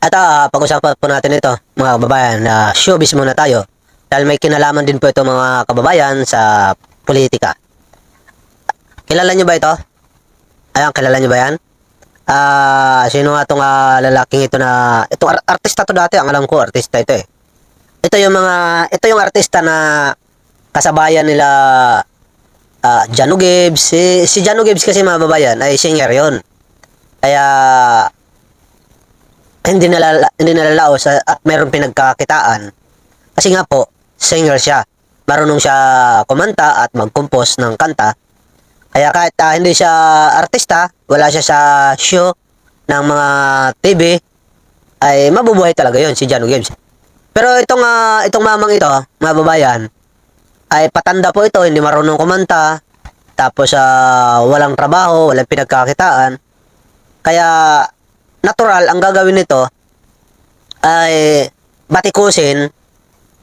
At pag-usapan po natin ito, mga kababayan, na showbiz muna tayo. Dahil may kinalaman din po ito mga kababayan sa politika. Kilala nyo ba ito? Ayan, kilala nyo ba yan? Sino nga itong lalaking ito na, itong artista to dati, ang alam ko, artista ito eh. Ito yung artista na kasabayan nila Jano Gibbs. Si Jano Gibbs kasi mga kababayan ay singer yon. Kaya hindi nalalaos at mayroong pinagkakitaan. Kasi nga po, singer siya. Marunong siya kumanta at mag-compose ng kanta. Kaya kahit hindi siya artista, wala siya sa show ng mga TV, ay mabubuhay talaga yon si Jano Gibbs. Pero itong mamang ito, mga babayan, ay patanda po ito, hindi marunong kumanta, tapos walang trabaho, walang pinagkakitaan. Kaya natural ang gagawin nito ay batikusin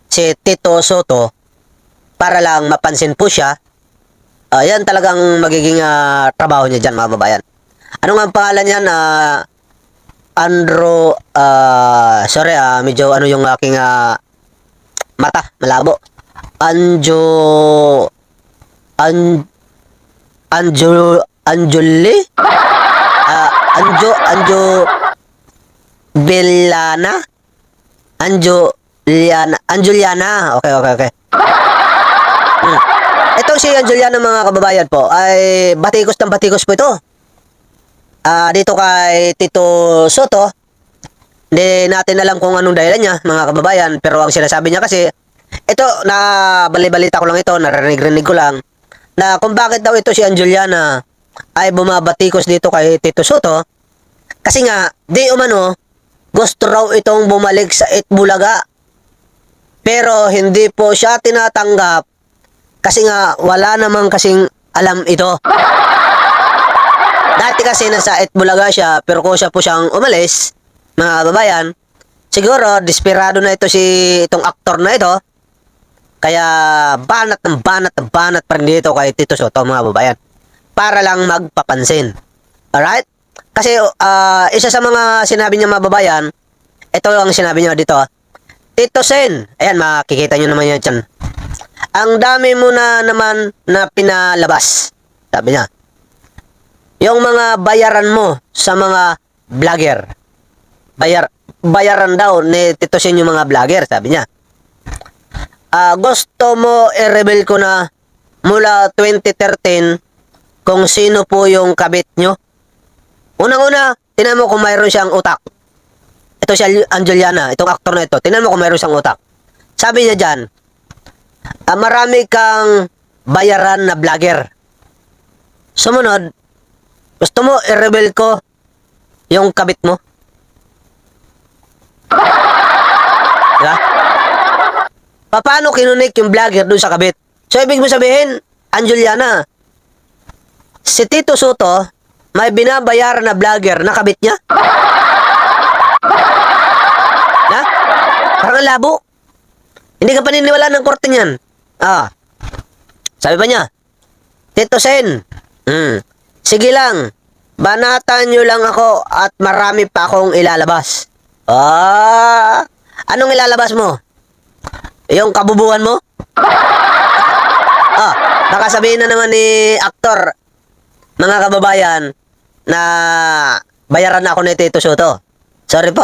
si Tito Soto para lang mapansin po siya. Yan talagang magiging trabaho niya dyan, mga babayan. Ano nga ang pangalan niyan? Andrew, sorry, medyo ano yung aking mata, malabo. Anjuli? Bellana? Anjuliana. Okay. Itong si Anjuliana, mga kababayan po, ay batikos ng batikos po ito. Dito kay Tito Soto, hindi natin alam kung anong dahilan niya, mga kababayan, pero ang sinasabi niya kasi, ito, na balibalita ko lang ito, narinig ko lang, na kung bakit daw ito si Anjuliana ay bumabatikos dito kay Tito Soto, kasi nga, di umano, gusto raw itong bumalik sa Itbulaga. Pero hindi po siya tinatanggap kasi nga wala namang kasing alam ito. Dati kasi nasa Itbulaga siya, pero kung siya po siyang umalis, mga kababayan, siguro desperado na itong aktor na ito. Kaya banat pa rin dito kay Tito Soto, mga kababayan, para lang magpapansin. Alright? Kasi isa sa mga sinabi niya, mga babayan, ito ang sinabi niya dito. Tito Sen, ayan, makikita niyo naman yan dyan. Ang dami mo na naman na pinalabas, sabi niya. Yung mga bayaran mo sa mga vlogger. Bayaran daw ni Tito Sen yung mga vlogger, sabi niya. Gusto mo i-reveal ko na mula 2013 kung sino po yung kabit nyo? Unang-una, tinan mo kung mayroon siyang utak. Ito si Anjuliana, itong aktor na ito. Tinan mo kung mayroon siyang utak. Sabi niya dyan, marami kang bayaran na vlogger. Sumunod, gusto mo i-reveal ko yung kabit mo? Diba? Paano kinunik yung vlogger dun sa kabit? So, ibig mo sabihin, Anjuliana, si Tito Soto, may binabayaran na vlogger na kabit niya? Na? Parang labo. Hindi ka paniniwala ng korte niyan. Sabi pa niya, Tito Sen, sige lang, banatan nyo lang ako at marami pa akong ilalabas. Anong ilalabas mo? Yung kabubuhan mo? Baka sabihin na naman ni aktor, mga kababayan, na bayaran na ako ni Tito Soto. Sorry po,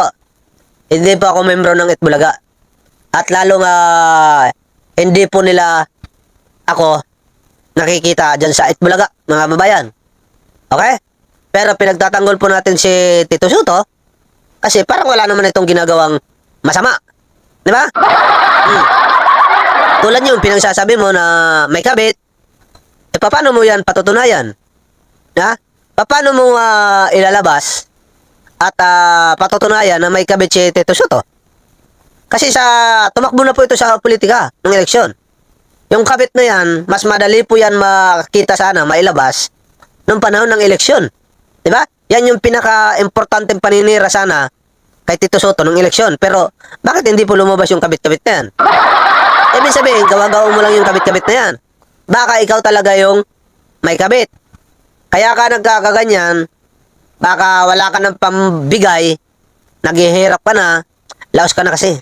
hindi po ako membro ng Itbulaga. At lalong hindi po nila ako nakikita dyan sa Itbulaga, mga kababayan. Okay? Pero pinagtatanggol po natin si Tito Soto kasi parang wala naman itong ginagawang masama. Di ba? Tulad yung pinagsasabi mo na may kabit, paano mo yan patutunayan? Ha? Paano mo ilalabas at patutunayan na may kabit si Tito Soto? Kasi tumakbo na po ito sa politika ng eleksyon. Yung kabit na yan, mas madali po yan makita sana, mailabas nung panahon ng eleksyon. Diba? Yan yung pinaka-importanteng paninira sana kay Tito Soto ng eleksyon. Pero bakit hindi po lumabas yung kabit-kabit na yan? Ibig sabihin, gawa-gawa mo lang yung kabit-kabit na yan. Baka ikaw talaga yung may kabit. Kaya ka nagkakaganyan, baka wala ka ng pambigay naghihirap ka na, laos ka na kasi.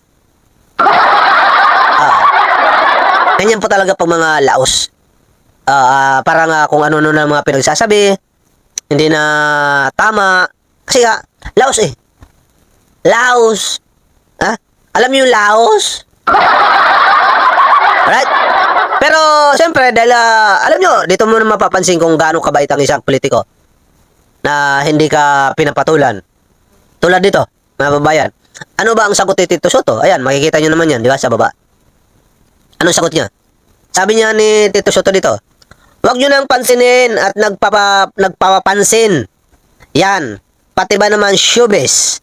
Ah, ganyan po talaga pag mga laos. Parang kung ano na mga pinagsasabi, hindi na tama. Kasi laos eh. Laos. Ha? Alam niyo yung Laos? Alright? Pero, siyempre, dahil, alam nyo, dito mo na mapapansin kung gaano kabait ang isang politiko na hindi ka pinapatulan. Tulad dito, mga babayan. Ano ba ang sagot ni Tito Soto? Ayan, makikita nyo naman yan, di ba, sa baba. Anong sagot niya? Sabi niya ni Tito Soto dito, huwag nyo nang pansinin at nagpapapansin. Yan, pati ba naman showbiz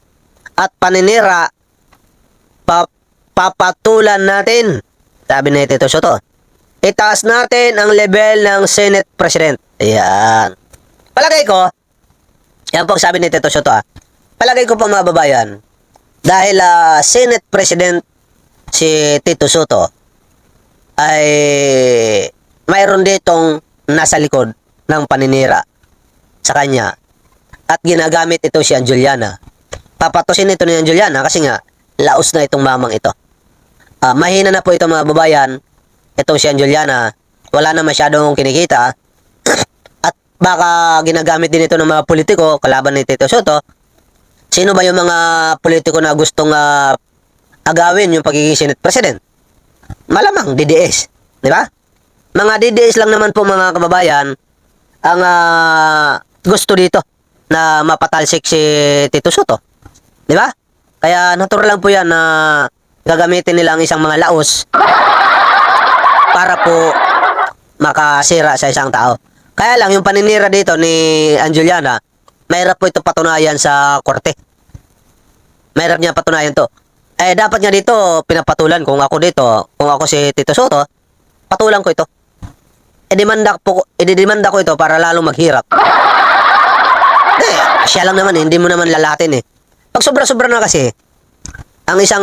at paninira, papatulan natin. Sabi ni Tito Soto, itaas natin ang level ng Senate President. Ayan. Palagay ko, yan po sabi ni Tito Soto palagay ko po mga babayan, dahil Senate President si Tito Soto, ay mayroon ditong nasa likod ng paninira sa kanya at ginagamit ito si Anjuliana. Papatusin ito ni Anjuliana kasi nga laos na itong mamang ito. Mahina na po ito mga babayan, itong si Anjuliana, wala na masyadong kinikita at baka ginagamit din ito ng mga politiko kalaban ni Tito Soto. Sino ba yung mga politiko na gustong agawin yung pagiging Senate President? Malamang DDS, di ba? Mga DDS lang naman po mga kababayan ang gusto dito na mapatalsik si Tito Soto, di ba? Kaya natural lang po yan na gagamitin nila ang isang mga laos para po makasira sa isang tao. Kaya lang yung paninira dito ni Anjuliana, mahirap po ito patunayan sa korte. Mahirap niya patunayan to. Dapat nga dito pinapatulan kung ako dito, kung ako si Tito Soto, patulan ko ito. Ididemanda ko ito para lalong maghirap. Siya lang naman hindi mo naman lalatin Pag sobra-sobra na kasi, ang isang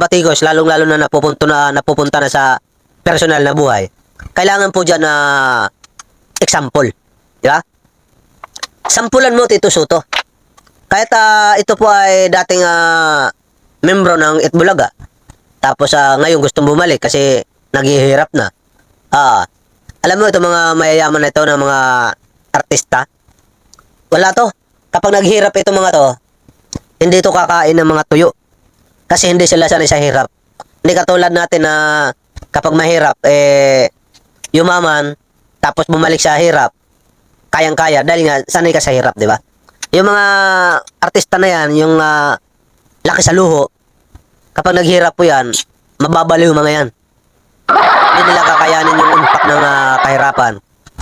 batikos, lalong-lalo na napupunta na sa personal na buhay, kailangan po dyan na example. Di ba? Sampulan mo, Tito Soto. Kahit ito po ay dating membro ng Itbulaga. Tapos ngayon gustong bumalik kasi naghihirap na. Alam mo, ito mga mayayaman na ito ng mga artista. Wala to. Kapag naghihirap ito mga to, hindi ito kakain ng mga tuyo. Kasi hindi sila sanay sa hirap. Hindi katulad natin na kapag mahirap, yumaman, tapos bumalik sa hirap, kayang-kaya, dahil nga sanay ka sa hirap, di ba? Yung mga artista na yan, yung laki sa luho, kapag naghirap po yan, mababaliw mga yan. Hindi nila kakayanin yung impact ng kahirapan.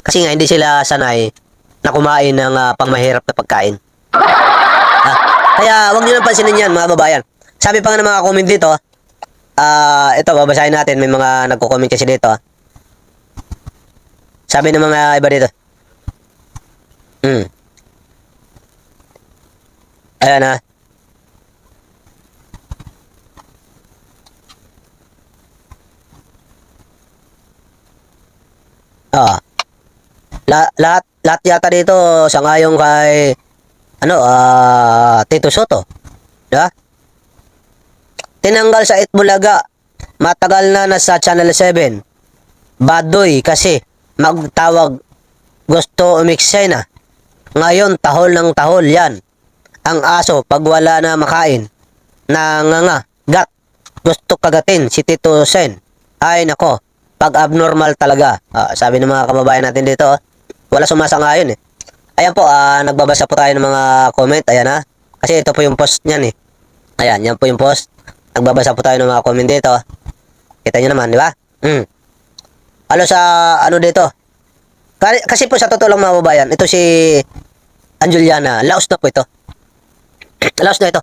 Kasi nga, hindi sila sanay na kumain ng pangmahirap na pagkain. Kaya, huwag nyo nang pansinin yan, mga babayan. Sabi pa nga ng mga comment dito, ito, babasahin natin. May mga nagko-comment kasi dito. Sabi ng mga iba dito. Ayan lahat yata dito sangayon kay Tito Soto. Diba? Tinanggal sa Itbulaga. Matagal na nasa Channel 7. Badoy kasi magtawag gusto umiksena. Ngayon tahol ng tahol yan. Ang aso pag wala na makain. Nanganga. Gat. Gusto kagatin si Tito Sen. Ay nako. Pag abnormal talaga. Sabi ng mga kababayan natin dito. Wala sumasang-ayon Ayan po. Nagbabasa po tayo ng mga comment. Ayan Kasi ito po yung post niyan Ayan. Yan po yung post. Nagbabasa po tayo ng mga comment dito. Kita nyo naman, di ba? Sa dito? Kasi po sa totoo lang mga babayan, ito si Anjuliana, laos na po ito. Laos na ito.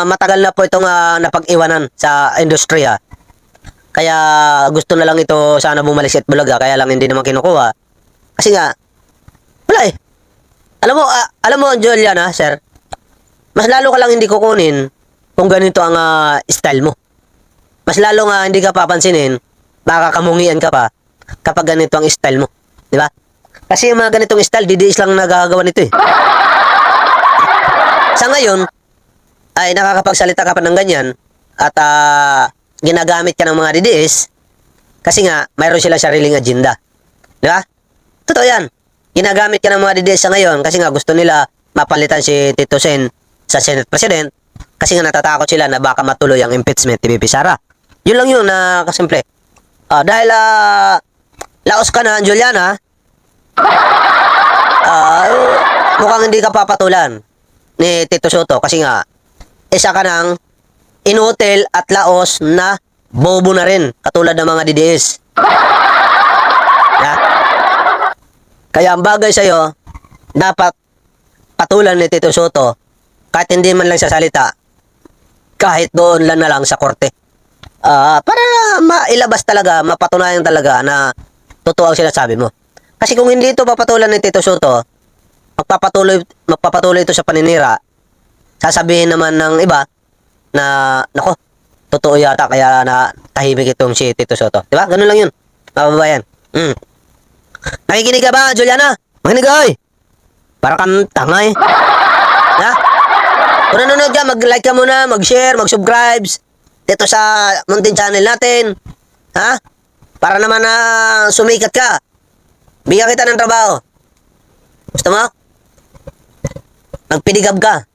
Matagal na po itong napag-iwanan sa industriya. Kaya gusto na lang ito sana bumalik sa Itbulaga, kaya lang hindi naman kinukuha. Kasi nga, wala Alam mo Anjuliana, sir, mas lalo ka lang hindi kukunin kung ganito ang style mo. Mas lalo nga hindi ka papansinin, baka kamungian ka pa kapag ganito ang style mo. Di ba? Kasi yung mga ganitong style, DDS lang nagagawa nito Sa ngayon, ay nakakapagsalita ka pa ng ganyan at ginagamit ka ng mga DDS kasi nga mayroon sila sariling agenda. Di ba? Totoo yan. Ginagamit ka ng mga DDS sa ngayon kasi nga gusto nila mapalitan si Tito Sen sa Senate President kasi nga natatakot sila na baka matuloy ang impeachment ni VP Sara. Yun lang yun na kasimple. Dahil laos ka na, Juliana, mukhang hindi ka papatulan ni Tito Soto kasi nga isa ka ng inutil at laos na bobo na rin katulad ng mga DDS. Ha? Kaya ang bagay sa'yo, dapat patulan ni Tito Soto kahit hindi man lang sa salita, kahit doon lang na lang sa korte. Para mailabas talaga, mapatunayan talaga na totoo ang sinasabi mo. Kasi kung hindi ito papatulan ni Tito Soto, magpapatuloy ito sa paninira, sasabihin naman ng iba na, nako, totoo yata kaya na tahimik itong si Tito Soto. Diba? Ganun lang yun, mga babayan. Nakikinig ka ba, Juliana? Makinig ka, oy! Para kang tanga eh. Ha? Kung nanonood ka, mag-like ka muna, mag-share, mag-subscribe dito sa Mountain Channel natin. Ha? Para naman na sumikat ka. Bigyan kita ng trabaho. Gusto mo? Magpidigab ka.